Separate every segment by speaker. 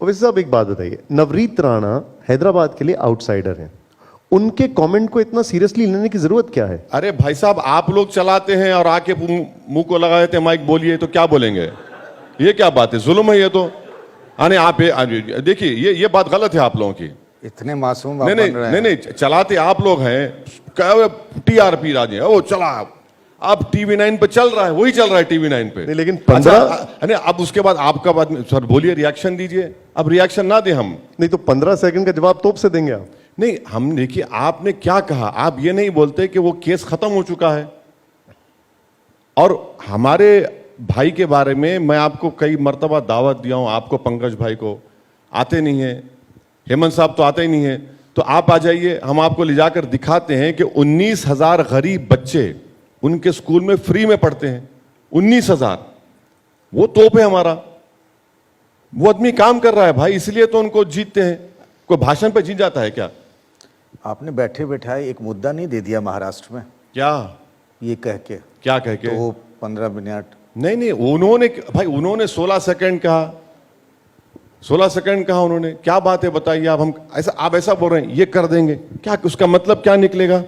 Speaker 1: ओवैसी साहब एक बात बताइए, नवनीत राणा हैदराबाद के लिए आउटसाइडर हैं, उनके कमेंट को इतना सीरियसली लेने की जरूरत क्या है?
Speaker 2: अरे भाई साहब, आप लोग चलाते हैं और आके मुंह को लगा देते हैं माइक बोलिए, तो क्या बोलेंगे? ये क्या बात है? जुल्म है ये तो। आने आप देखिए, ये बात गलत है आप लोगों की।
Speaker 3: इतने मासूम
Speaker 2: नहीं नहीं नहीं नहीं, चलाते आप लोग हैं। टीआरपी राजे ओ चला, अब टीवी 9 पे चल रहा है, वही चल रहा है टीवी 9 पे।
Speaker 1: नहीं, लेकिन 15
Speaker 2: अब उसके बाद आपका बात सर बोलिए, रिएक्शन दीजिए। अब रिएक्शन ना दे हम
Speaker 1: नहीं तो 15 सेकंड का जवाब तोप से देंगे आप?
Speaker 2: नहीं, हम देखिए आपने क्या कहा, आप ये नहीं बोलते कि वो केस खत्म हो चुका है। और हमारे भाई के बारे में मैं आपको कई मर्तबा दावत दिया हूं, आपको पंकज भाई को, आते नहीं है, हेमंत साहब तो आते ही नहीं है, तो आप आ जाइए, हम आपको ले जाकर दिखाते हैं कि 19,000 गरीब बच्चे उनके स्कूल में फ्री में पढ़ते हैं। 19,000, वो तोप है हमारा। वो आदमी काम कर रहा है भाई, इसलिए तो उनको जीतते हैं। कोई भाषण पे जीत जाता है क्या?
Speaker 3: आपने बैठे बैठाए एक मुद्दा नहीं दे दिया महाराष्ट्र में?
Speaker 2: क्या
Speaker 3: ये कह के,
Speaker 2: क्या कह के?
Speaker 3: तो वो 15 मिनट
Speaker 2: नहीं नहीं, उन्होंने 16 सेकंड कहा, 16 सेकंड कहा उन्होंने। क्या बात है बताइए आप? हम ऐसा, आप ऐसा बोल रहे हैं ये कर देंगे, क्या उसका मतलब क्या निकलेगा?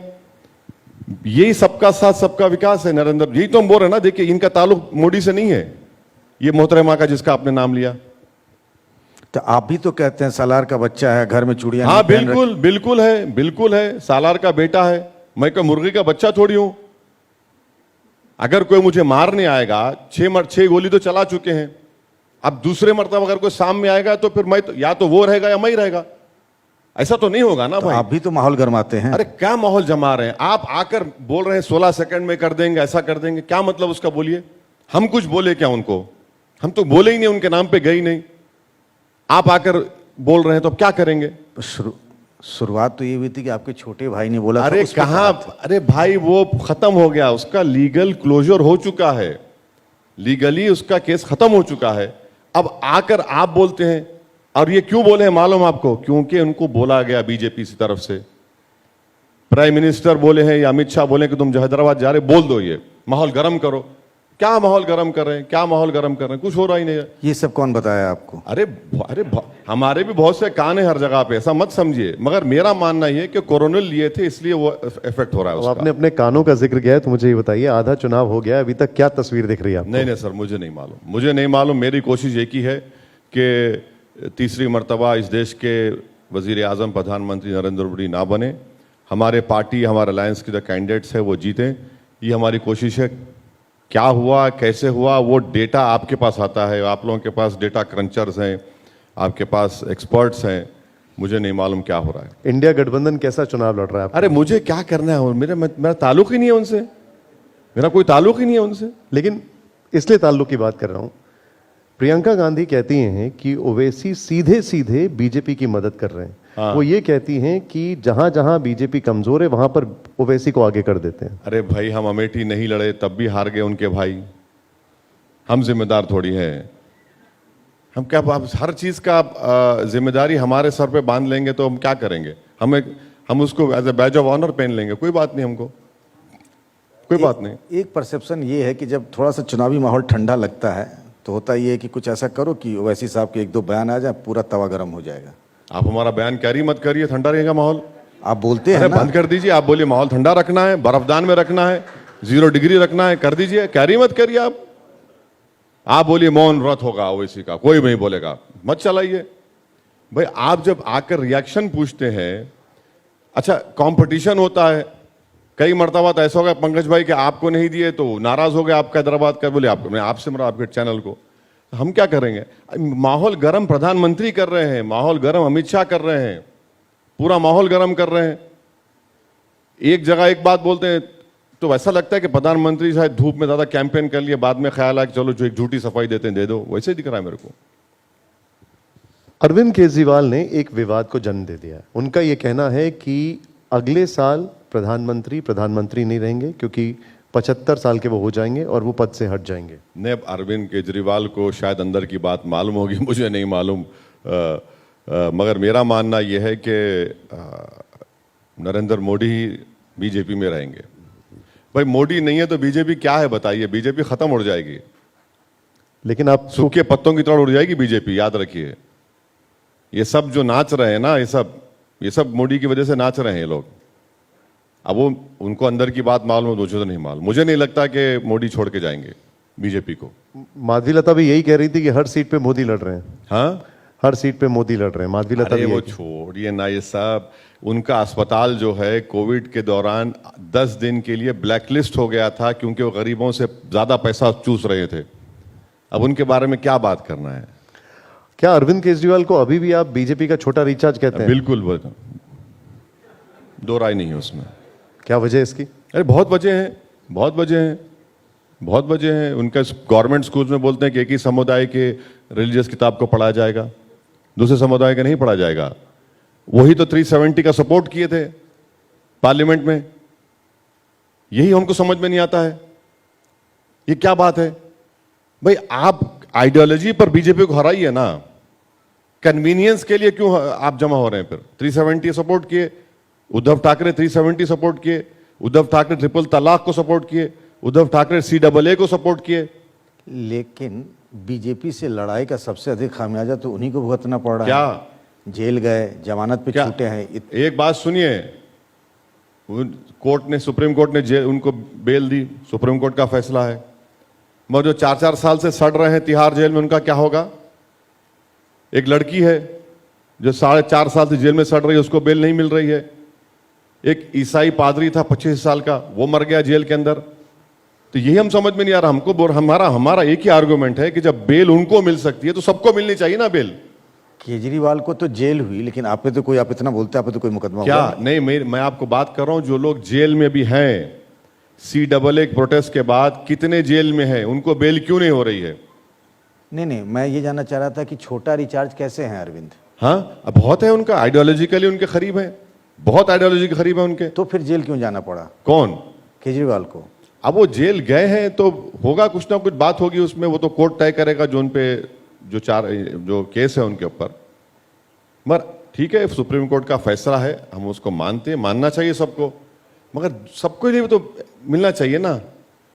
Speaker 2: यही सबका साथ सबका विकास है नरेंद्र, यही तो हम बोल रहे हैं ना। देखिए, इनका ताल्लुक मोदी से नहीं है, ये मोहतरमा का जिसका आपने नाम लिया।
Speaker 3: तो आप भी तो कहते हैं सालार का बच्चा है, घर में चूड़ियां
Speaker 2: हाँ
Speaker 3: नहीं पहन
Speaker 2: बिल्कुल बिल्कुल है, बिल्कुल है, सालार का बेटा है। मैं कोई मुर्गी का बच्चा थोड़ी हूं। अगर कोई मुझे मारने आएगा, 6 गोली तो चला चुके हैं, अब दूसरे मरतबा अगर कोई सामने आएगा तो फिर मैं तो, या तो वो रहेगा या मैं ही रहेगा। ऐसा तो नहीं होगा ना
Speaker 3: तो
Speaker 2: भाई।
Speaker 3: आप भी तो माहौल गरमाते हैं।
Speaker 2: अरे क्या माहौल जमा रहे हैं आप? आकर बोल रहे हैं 16 सेकंड में कर देंगे, ऐसा कर देंगे, क्या मतलब उसका? बोलिए, हम कुछ बोले क्या उनको? हम तो बोले ही नहीं, उनके नाम पे गए ही नहीं। आप आकर बोल रहे हैं तो अब क्या करेंगे?
Speaker 3: शुरुआत तो ये हुई थी कि आपके छोटे भाई ने बोला
Speaker 2: अरे कहां, अरे भाई वो खत्म हो गया, उसका लीगल क्लोजर हो चुका है, लीगली उसका केस खत्म हो चुका है। अब आकर आप बोलते हैं, और ये क्यों बोले हैं मालूम आपको? क्योंकि उनको बोला गया बीजेपी की तरफ से, प्राइम मिनिस्टर बोले हैं या अमित शाह बोले कि तुम हैदराबाद जा रहे, बोल दो, ये माहौल गर्म करो। क्या माहौल गर्म कर रहे हैं? क्या माहौल गर्म कर रहे हैं? कुछ हो रहा ही नहीं है।
Speaker 3: ये सब कौन बताया आपको?
Speaker 2: अरे हमारे भी बहुत से कान है हर जगह पे, ऐसा मत समझिए। मगर मेरा मानना यह है कि कोरोनल लिए थे इसलिए वो इफेक्ट हो रहा है उसका।
Speaker 1: आपने अपने कानों का जिक्र किया है तो मुझे ये बताइए, आधा चुनाव हो गया, अभी तक क्या तस्वीर दिख रही है आपको?
Speaker 2: नहीं सर, मुझे नहीं मालूम, मुझे नहीं मालूम। मेरी कोशिश एक ही है कि तीसरी मरतबा इस देश के वजीर आजम प्रधानमंत्री नरेंद्र मोदी ना बने, हमारे पार्टी, हमारे अलायंस के जो कैंडिडेट्स है वो जीतें। ये हमारी कोशिश है। क्या हुआ, कैसे हुआ, वो डेटा आपके पास आता है, आप लोगों के पास डेटा क्रंचर्स हैं, आपके पास एक्सपर्ट्स हैं, मुझे नहीं मालूम क्या हो रहा है।
Speaker 1: इंडिया गठबंधन कैसा चुनाव लड़ रहा है आपको?
Speaker 2: अरे मुझे क्या करना है, मेरा ताल्लुक ही नहीं है उनसे, मेरा कोई ताल्लुक ही नहीं है उनसे।
Speaker 1: लेकिन इसलिए ताल्लुक की बात कर रहा हूं, प्रियंका गांधी कहती हैं कि ओवैसी सीधे सीधे बीजेपी की मदद कर रहे हैं। हाँ। वो ये कहती हैं कि जहां जहां बीजेपी कमजोर है वहां पर ओवैसी को आगे कर देते हैं।
Speaker 2: अरे भाई, हम अमेठी नहीं लड़े तब भी हार गए उनके भाई, हम जिम्मेदार थोड़ी हैं। हम क्या हर चीज का जिम्मेदारी हमारे सर पे बांध लेंगे तो हम क्या करेंगे? हम उसको as a badge of honour पहन लेंगे, कोई बात नहीं, हमको कोई बात नहीं।
Speaker 3: एक परसेप्शन ये है कि जब थोड़ा सा चुनावी माहौल ठंडा लगता है तो होता ये है कि कुछ ऐसा करो कि ओवैसी साहब के 1-2 बयान आ जाए, पूरा तवा गर्म हो जाएगा।
Speaker 2: आप हमारा बयान कैरी मत करिए, ठंडा रहेगा माहौल।
Speaker 3: आप बोलते हैं ना,
Speaker 2: बंद कर दीजिए। आप बोलिए माहौल ठंडा रखना है, बर्फदान में रखना है, 0 डिग्री रखना है, कर दीजिए, कैरी मत करिए। आप बोलिए मौन व्रत होगा ओवैसी का, कोई नहीं बोलेगा, मत चलाइए भाई। आप जब आकर रिएक्शन पूछते हैं, अच्छा कंपटीशन होता है, कई मरतबा तो ऐसा होगा पंकज भाई कि आपको नहीं दिए तो नाराज हो गए आपका हैदराबाद का, बोले आप, मैं आपसे मरा आपके चैनल को, हम क्या करेंगे? माहौल गर्म प्रधानमंत्री कर रहे हैं, माहौल गर्म अमित शाह कर रहे हैं, पूरा माहौल गर्म कर रहे हैं। एक जगह एक बात बोलते हैं तो ऐसा लगता है कि प्रधानमंत्री शायद धूप में ज्यादा कैंपेन कर लिए, बाद में ख्याल आया कि चलो जो एक झूठी सफाई देते हैं दे दो, वैसे दिख रहा है मेरे को।
Speaker 1: अरविंद केजरीवाल ने एक विवाद को जन्म दे दिया है। उनका यह कहना है कि अगले साल प्रधानमंत्री नहीं रहेंगे क्योंकि 75 साल के वो हो जाएंगे और वो पद से हट जाएंगे।
Speaker 2: नहीं, अरविंद केजरीवाल को शायद अंदर की बात मालूम होगी, मुझे नहीं मालूम। मगर मेरा मानना यह है कि नरेंद्र मोदी ही बीजेपी में रहेंगे। भाई मोदी नहीं है तो बीजेपी क्या है बताइए? बीजेपी खत्म हो जाएगी।
Speaker 1: लेकिन आप
Speaker 2: सूखे पत्तों की तरह उड़ जाएगी बीजेपी, याद रखिए। ये सब जो नाच रहे हैं ना, ये सब मोदी की वजह से नाच रहे हैं ये लोग। अब वो उनको अंदर की बात मालूम है, मुझे तो नहीं मालूम। मुझे नहीं लगता कि मोदी छोड़ के जाएंगे बीजेपी को।
Speaker 1: माधवीलता भी यही कह रही थी कि हर सीट पे मोदी लड़ रहे हैं,
Speaker 2: हाँ,
Speaker 1: हर सीट पे मोदी लड़ रहे हैं। माधवीलता
Speaker 2: अरे
Speaker 1: भी
Speaker 2: वो
Speaker 1: यही-
Speaker 2: छोड़िए ना ये सब। उनका अस्पताल जो है कोविड के दौरान 10 दिन के लिए ब्लैकलिस्ट हो गया था क्योंकि वो गरीबों से ज्यादा पैसा चूस रहे थे। अब उनके बारे में क्या बात करना है?
Speaker 1: क्या अरविंद केजरीवाल को अभी भी आप बीजेपी का छोटा रिचार्ज कहते हैं?
Speaker 2: बिल्कुल दो राय नहीं है उसमें।
Speaker 1: क्या वजह है इसकी?
Speaker 2: अरे बहुत वजह हैं, बहुत वजह हैं, बहुत वजह हैं। उनका गवर्नमेंट स्कूल में बोलते हैं कि एक ही समुदाय के रिलीजियस किताब को पढ़ाया जाएगा, दूसरे समुदाय का नहीं पढ़ा जाएगा। वही तो 370 का सपोर्ट किए थे पार्लियामेंट में। यही हमको समझ में नहीं आता है, ये क्या बात है भाई? आप आइडियोलॉजी पर बीजेपी को हराइए ना, कन्वीनियंस के लिए क्यों आप जमा हो रहे हैं? फिर 370 सपोर्ट किए, उद्धव ठाकरे 370 सपोर्ट किए, उद्धव ठाकरे ट्रिपल तलाक को सपोर्ट किए, उद्धव ठाकरे CAA को सपोर्ट किए।
Speaker 3: लेकिन बीजेपी से लड़ाई का सबसे अधिक खामियाजा तो उन्हीं को भुगतना पड़ रहा
Speaker 2: क्या?
Speaker 3: है। जेल गए, जमानत पे
Speaker 2: क्या?
Speaker 3: छूटे हैं।
Speaker 2: एक बात सुनिए, कोर्ट ने, सुप्रीम कोर्ट ने उनको बेल दी, सुप्रीम कोर्ट का फैसला है। मगर जो 4-4 साल से सड़ रहे हैं तिहाड़ जेल में, उनका क्या होगा? एक लड़की है जो 4.5 साल से जेल में सड़ रही है, उसको बेल नहीं मिल रही है। एक ईसाई पादरी था 25 साल का, वो मर गया जेल के अंदर। तो यही हम समझ में नहीं आ रहा हमको। हमारा एक ही आर्गुमेंट है कि जब बेल उनको मिल सकती है तो सबको मिलनी चाहिए ना बेल।
Speaker 3: केजरीवाल को तो जेल हुई, लेकिन आप पे तो कोई, आप इतना बोलते हैं, आप पे तो कोई मुकदमा
Speaker 2: क्या?
Speaker 3: हुआ?
Speaker 2: नहीं, मैं आपको बात कर रहा हूं जो लोग जेल में भी हैं, CAA प्रोटेस्ट के बाद कितने जेल में हैं, उनको बेल क्यों नहीं हो रही है?
Speaker 3: नहीं, मैं ये जानना चाह रहा था कि छोटा रिचार्ज कैसे है अरविंद?
Speaker 2: हाँ, अब बहुत है उनका, आइडियोलॉजिकली उनके करीब है, बहुत आइडियोलॉजी के करीब है उनके।
Speaker 3: तो फिर जेल क्यों जाना पड़ा
Speaker 2: कौन?
Speaker 3: केजरीवाल को?
Speaker 2: अब वो जेल गए हैं तो होगा, कुछ ना कुछ बात होगी उसमें, वो तो कोर्ट तय करेगा जो उन पे जो केस है उनके ऊपर। मगर ठीक है, सुप्रीम कोर्ट का फैसला है, हम उसको मानते हैं, मानना चाहिए सबको, मगर सबको लिए तो मिलना चाहिए ना।